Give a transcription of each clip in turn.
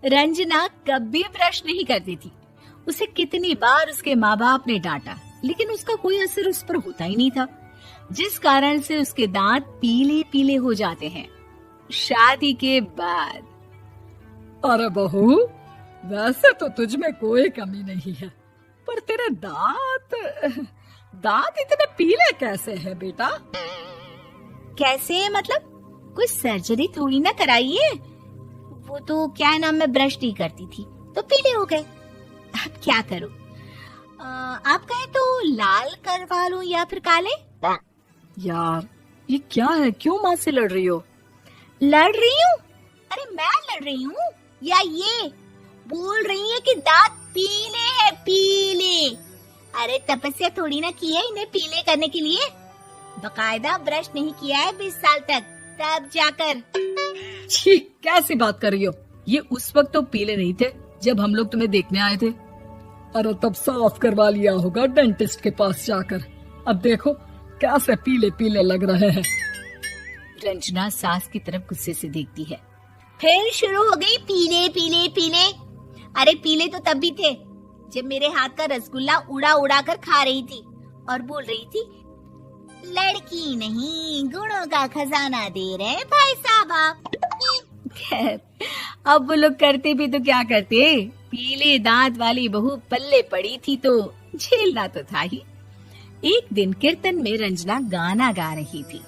रंजना कभी ब्रश नहीं करती थी। उसे कितनी बार उसके माँ बाप ने डांटा, लेकिन उसका कोई असर उस पर होता ही नहीं था, जिस कारण से उसके दांत पीले पीले हो जाते हैं। शादी के बाद अरे बहू, वैसे तो तुझ में कोई कमी नहीं है, पर तेरे दांत इतने पीले कैसे हैं बेटा? कैसे मतलब? कोई सर्जरी थोड़ी ना कराई है। वो तो क्या नाम, मैं ब्रश नहीं करती थी तो पीले हो गए। अब क्या करूं? आप कहे तो लाल करवा लूं या फिर काले? यार ये क्या है, क्यों माँ से लड़ रही हो? लड़ रही हूँ? अरे मैं लड़ रही हूँ या ये बोल रही है कि दांत पीले हैं, पीले। अरे तपस्या थोड़ी ना की है इन्हें पीले करने के लिए। बकायदा ब्रश नहीं किया है 20 साल तक, तब जाकर। छी, कैसी बात कर रही हो? ये उस वक्त तो पीले नहीं थे जब हम लोग तुम्हें देखने आए थे। अरे तब साफ करवा लिया होगा डेंटिस्ट के पास जाकर। अब देखो कैसे पीले पीले लग रहे हैं। रंजना सास की तरफ गुस्से से देखती है। फिर शुरू हो गई पीले पीले पीले। अरे पीले तो तब भी थे जब मेरे हाथ का रसगुल्ला उड़ा उड़ा कर खा रही थी और बोल रही थी, लड़की नहीं गुणों का खजाना दे रहे भाई साहब आप। खैर, अब वो लोग करते भी तो क्या करते, पीले दांत वाली बहू पल्ले पड़ी थी तो झेलना तो था ही। एक दिन कीर्तन में रंजना गाना गा रही थी।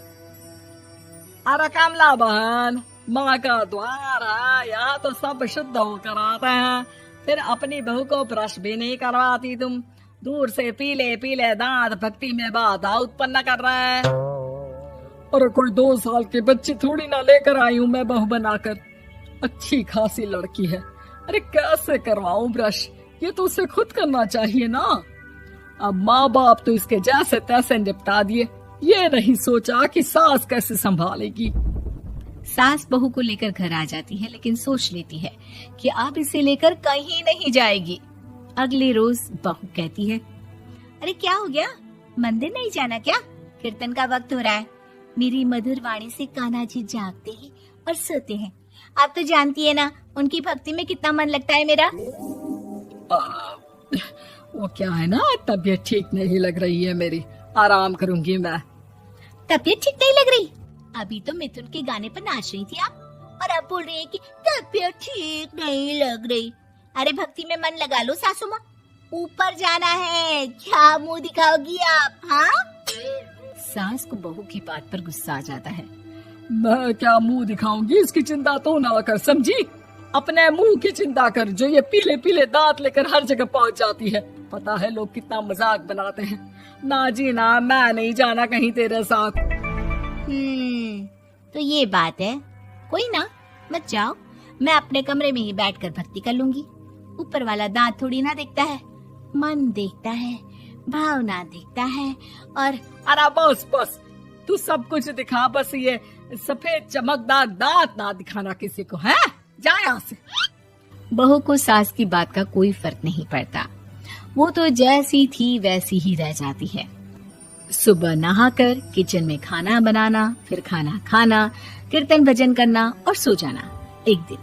अरे कमला बहन, माँ का द्वार है, यहाँ तो सब शुद्ध होकर आते हैं, फिर अपनी बहू को ब्रश भी नहीं करवाती तुम। दूर से पीले पीले दांत भक्ति में बाधा उत्पन्न कर रहे हैं। अरे कोई 2 साल के बच्चे थोड़ी ना लेकर आई हूँ मैं बहू बनाकर। अच्छी खासी लड़की है, अरे कैसे करवाऊं ब्रश? ये तो उसे खुद करना चाहिए ना। अब माँ बाप तो इसके जैसे तैसे निपटा दिए, ये नहीं सोचा कि सास कैसे संभालेगी। सास बहू को लेकर घर आ जाती है, लेकिन सोच लेती है कि अब इसे लेकर कहीं नहीं जाएगी। अगले रोज बहू कहती है, अरे क्या हो गया, मंदिर नहीं जाना क्या? कीर्तन का वक्त हो रहा है। मेरी मधुर वाणी से कान्हा जी जागते हैं और सोते हैं। आप तो जानती है ना उनकी भक्ति में कितना मन लगता है मेरा। वो क्या है ना, तबीयत ठीक नहीं लग रही है मेरी, आराम करूंगी मैं। तबीयत ठीक नहीं लग रही? अभी तो मिथुन के गाने पर नाच रही थी आप, और अब बोल रही है कि तबीयत ठीक नहीं लग रही। अरे भक्ति में मन लगा लो सासू माँ, ऊपर जाना है, क्या मुंह दिखाओगी आप? हाँ? सास को बहू की बात पर गुस्सा आ जाता है। मैं क्या मुंह दिखाऊंगी, इसकी चिंता तो ना कर, समझी? अपने मुंह की चिंता कर, जो ये पीले पीले दांत लेकर हर जगह पहुंच जाती है। पता है लोग कितना मजाक बनाते हैं। ना जी ना, मैं नहीं जाना कहीं तेरे साथ। तो ये बात है। कोई ना, मत जाओ, मैं अपने कमरे में ही बैठकर भक्ति कर लूंगी। ऊपर वाला दांत थोड़ी ना देखता है, मन देखता है, भावना देखता है। और अरे बस बस, तू सब कुछ दिखा, बस ये सफेद चमकदार दांत ना दिखाना किसी को, है? जा यहाँ से। बहू को सास की बात का कोई फर्क नहीं पड़ता, वो तो जैसी थी वैसी ही रह जाती है। सुबह नहाकर किचन में खाना बनाना, फिर खाना खाना, कीर्तन भजन करना और सो जाना। एक दिन,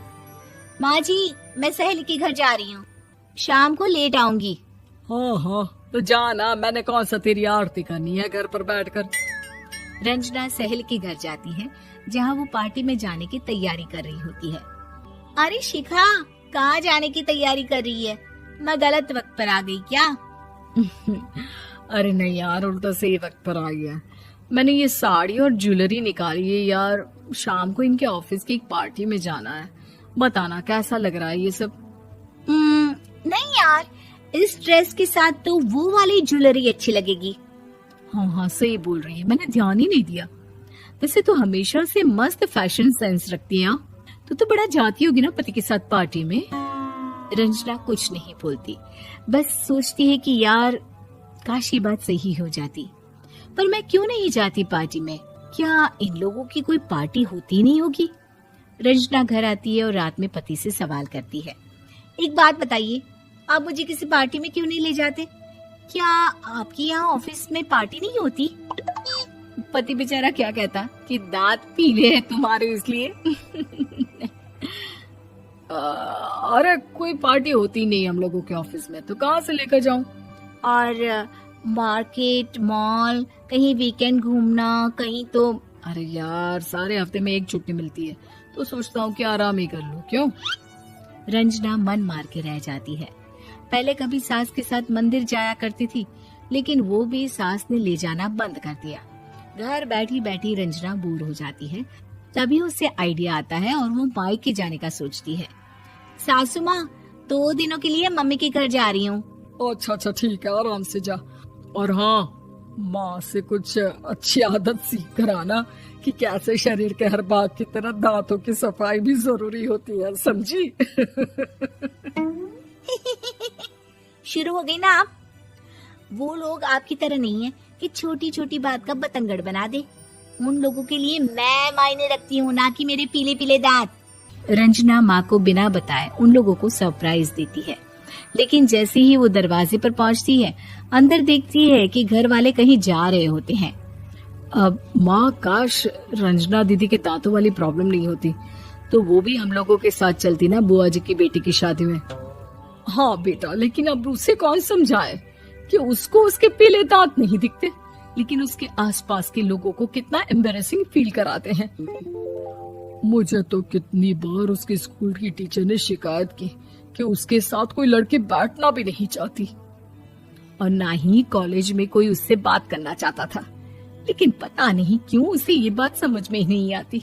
माँ जी मैं सहेली के घर जा रही हूँ, शाम को लेट आऊंगी। हाँ, तो जाना, मैंने कौन सा तेरी आरती करनी है घर पर बैठकर। रंजना सहेली के घर जाती है, जहाँ वो पार्टी में जाने की तैयारी कर रही होती है। अरे शिखा, कहाँ जाने की तैयारी कर रही है? मैं गलत वक्त पर आ गई क्या? अरे नहीं यार, उल्टा सही वक्त पर आई है। मैंने ये साड़ी और ज्वेलरी निकाली है यार, शाम को इनके ऑफिस की एक पार्टी में जाना है। बताना कैसा लग रहा है ये सब? नहीं यार, इस ड्रेस के साथ तो वो वाली ज्वेलरी अच्छी लगेगी। हाँ, सही बोल रही है, मैंने ध्यान ही नहीं दिया। वैसे तो हमेशा से मस्त फैशन सेंस रखती है। तो बड़ा जाती होगी ना पति के साथ पार्टी में। रंजना कुछ नहीं बोलती, बस सोचती है कि यार काश ये बात सही हो जाती, पर मैं क्यों नहीं जाती पार्टी में? क्या इन लोगों की कोई पार्टी होती नहीं होगी? रंजना घर आती है और रात में पति से सवाल करती है, एक बात बताइए, आप मुझे किसी पार्टी में क्यों नहीं ले जाते? क्या आपके यहाँ ऑफिस में पार्टी नहीं होती? पति बेचारा क्या कहता कि दांत पीले हैं तुम्हारे इसलिए। अरे कोई पार्टी होती नहीं हम लोगों के ऑफिस में, तो कहाँ से लेकर जाऊं? और मार्केट, मॉल, कहीं वीकेंड घूमना, कहीं तो। अरे यार, सारे हफ्ते में एक छुट्टी मिलती है, तो सोचता हूँ कि आराम ही कर लूं। क्यों? रंजना मन मार के रह जाती है। पहले कभी सास के साथ मंदिर जाया करती थी, लेकिन वो भी सास ने ले जाना बंद कर दिया। घर बैठी बैठी रंजना बोर हो जाती है। तभी उसे आइडिया आता है और वो मायके जाने का सोचती है। सासू माँ, 2 दिनों के लिए मम्मी के घर जा रही हूँ। अच्छा अच्छा, ठीक है, आराम से जा। और हाँ, माँ से कुछ अच्छी आदत सीख कर आना कि कैसे शरीर के हर भाग की तरह दांतों की सफाई भी जरूरी होती है, समझी? शुरू हो गई ना आप। वो लोग आपकी तरह नहीं है कि छोटी छोटी बात का बतंगड़ बना दे। उन लोगों के लिए मैं मायने रखती हूँ, ना कि मेरे पीले पीले दांत। रंजना माँ को बिना बताए उन लोगों को सरप्राइज देती है, लेकिन जैसे ही वो दरवाजे पर पहुंचती है, अंदर देखती है कि घर वाले कहीं जा रहे होते हैं। अब माँ, काश रंजना दीदी के दांतों वाली प्रॉब्लम नहीं होती, तो वो भी हम लोगों के साथ चलती ना बुआ जी की बेटी की शादी में। हाँ बेटा, लेकिन अब उसे कौन समझाए कि उसको उसके पीले दांत नहीं दिखते, लेकिन उसके आसपास के लोगों को कितना एम्बैरेसिंग फील कराते हैं। मुझे तो कितनी बार उसके स्कूल की टीचर ने शिकायत की कि उसके साथ कोई लड़की बैठना भी नहीं चाहती, और ना ही कॉलेज में कोई उससे बात करना चाहता था। लेकिन पता नहीं क्यों उसे ये बात समझ में ही नहीं आती।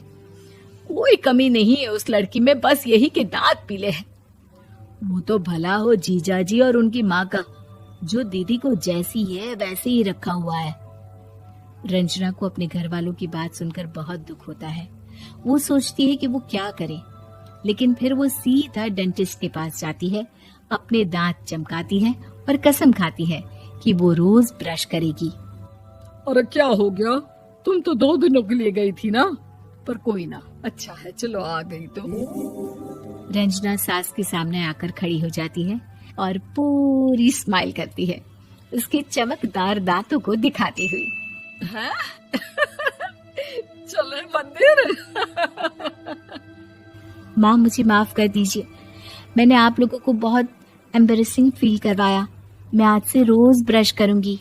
कोई कमी नहीं है उस लड़की में, बस यही कि दांत पीले हैं। वो तो भला हो जीजा जी और उनकी माँ का, जो दीदी को जैसी है वैसे ही रखा हुआ है। रंजना को अपने घर वालों की बात सुनकर बहुत दुख होता है। वो सोचती है कि वो क्या करे, लेकिन फिर वो सीधा डेंटिस्ट के पास जाती है, अपने दांत चमकाती है और कसम खाती है कि वो रोज ब्रश करेगी। अरे क्या हो गया? तुम तो 2 दिनों के लिए गई थी ना, पर कोई ना, अच्छा है, चलो आ गई तो। रंजना सास के सामने आकर खड़ी हो जाती है और पूरी स्माइल करती है, उसके चमकदार दांतों को दिखाती हुई। है? चले मंदिर। माँ, मुझे माफ कर दीजिए, मैंने आप लोगों को बहुत एम्बैरेसिंग फील करवाया। मैं आज से रोज ब्रश करूंगी।